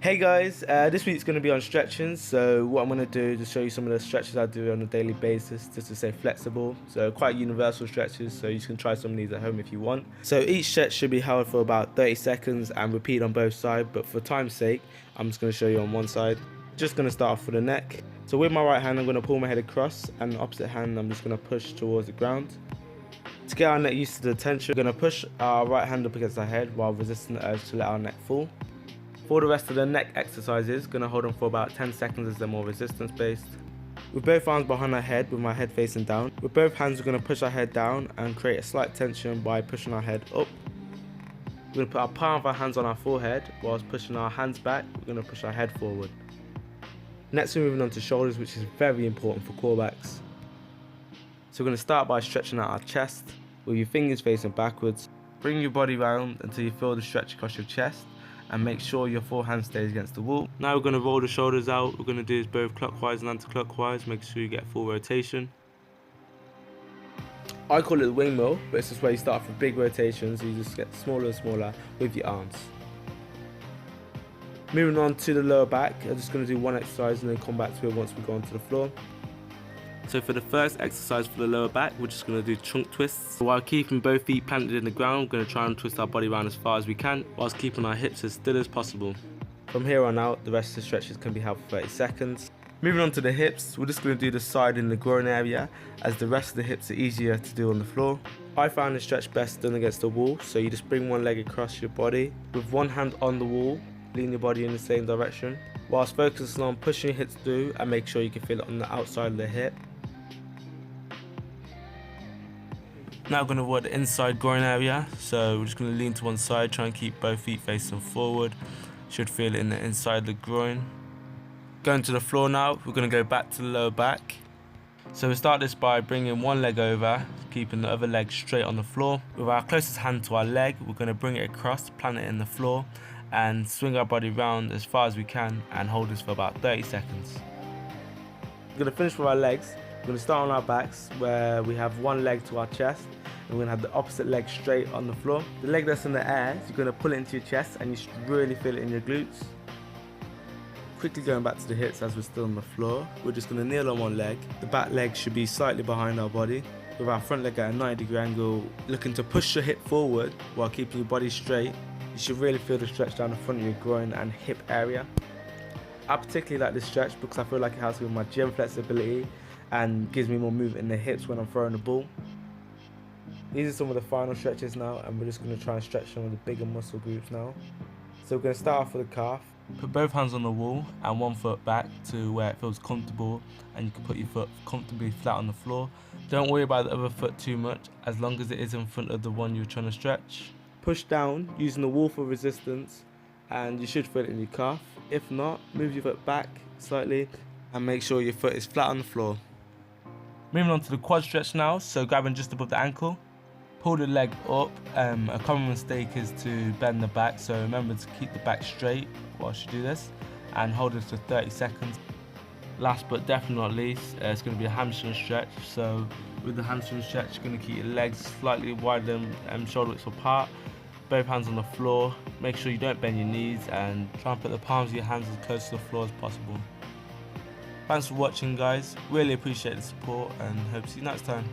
Hey guys, this week's going to be on stretching. So what I'm going to do is just show you some of the stretches I do on a daily basis just to stay flexible. So quite universal stretches, so you can try some of these at home if you want. So each stretch should be held for about 30 seconds and repeat on both sides, but for time's sake I'm just going to show you on one side. Just going to start off with the neck. So with my right hand I'm going to pull my head across, and the opposite hand I'm just going to push towards the ground. To get our neck used to the tension, we're going to push our right hand up against our head while resisting the urge to let our neck fall. For the rest of the neck exercises, going to hold them for about 10 seconds as they're more resistance based. With both arms behind our head with my head facing down. With both hands we're going to push our head down and create a slight tension by pushing our head up. We're going to put our palm of our hands on our forehead whilst pushing our hands back. We're going to push our head forward. Next we're moving on to shoulders, which is very important for core backs. So we're going to start by stretching out our chest with your fingers facing backwards. Bring your body round until you feel the stretch across your chest, and make sure your forehand stays against the wall. Now we're going to roll the shoulders out. We're going to do this both clockwise and anti-clockwise, make sure you get full rotation. I call it the windmill, but it's just where you start with big rotations, you just get smaller and smaller with your arms. Moving on to the lower back, I'm just going to do one exercise and then come back to it once we go onto the floor. So for the first exercise for the lower back, we're just going to do trunk twists. While keeping both feet planted in the ground, we're going to try and twist our body around as far as we can, whilst keeping our hips as still as possible. From here on out, the rest of the stretches can be held for 30 seconds. Moving on to the hips, we're just going to do the side in the groin area, as the rest of the hips are easier to do on the floor. I find the stretch best done against the wall, so you just bring one leg across your body. With one hand on the wall, lean your body in the same direction, whilst focusing on pushing your hips through and make sure you can feel it on the outside of the hip. Now we're going to avoid the inside groin area, so we're just going to lean to one side, try and keep both feet facing forward. Should feel it in the inside of the groin. Going to the floor now, we're going to go back to the lower back. So we start this by bringing one leg over, keeping the other leg straight on the floor. With our closest hand to our leg, we're going to bring it across, plant it in the floor, and swing our body round as far as we can and hold this for about 30 seconds. We're going to finish with our legs. We're going to start on our backs, where we have one leg to our chest, and we're going to have the opposite leg straight on the floor. The leg that's in the air, you're going to pull it into your chest, and you should really feel it in your glutes. Quickly going back to the hips as we're still on the floor, we're just going to kneel on one leg. The back leg should be slightly behind our body, with our front leg at a 90-degree angle, looking to push your hip forward while keeping your body straight. You should really feel the stretch down the front of your groin and hip area. I particularly like this stretch because I feel like it helps with my gym flexibility and gives me more movement in the hips when I'm throwing the ball. These are some of the final stretches now, and we're just going to try and stretch some of the bigger muscle groups now. So we're going to start off with the calf. Put both hands on the wall and one foot back to where it feels comfortable, and you can put your foot comfortably flat on the floor. Don't worry about the other foot too much, as long as it is in front of the one you're trying to stretch. Push down using the wall for resistance, and you should feel it in your calf. If not, move your foot back slightly and make sure your foot is flat on the floor. Moving on to the quad stretch now, so grabbing just above the ankle. Pull the leg up. A common mistake is to bend the back, so remember to keep the back straight whilst you do this, and hold this for 30 seconds. Last but definitely not least, it's going to be a hamstring stretch. So with the hamstring stretch, you're going to keep your legs slightly wider than shoulder widths apart. Both hands on the floor. Make sure you don't bend your knees, and try and put the palms of your hands as close to the floor as possible. Thanks for watching, guys. Really appreciate the support, and hope to see you next time.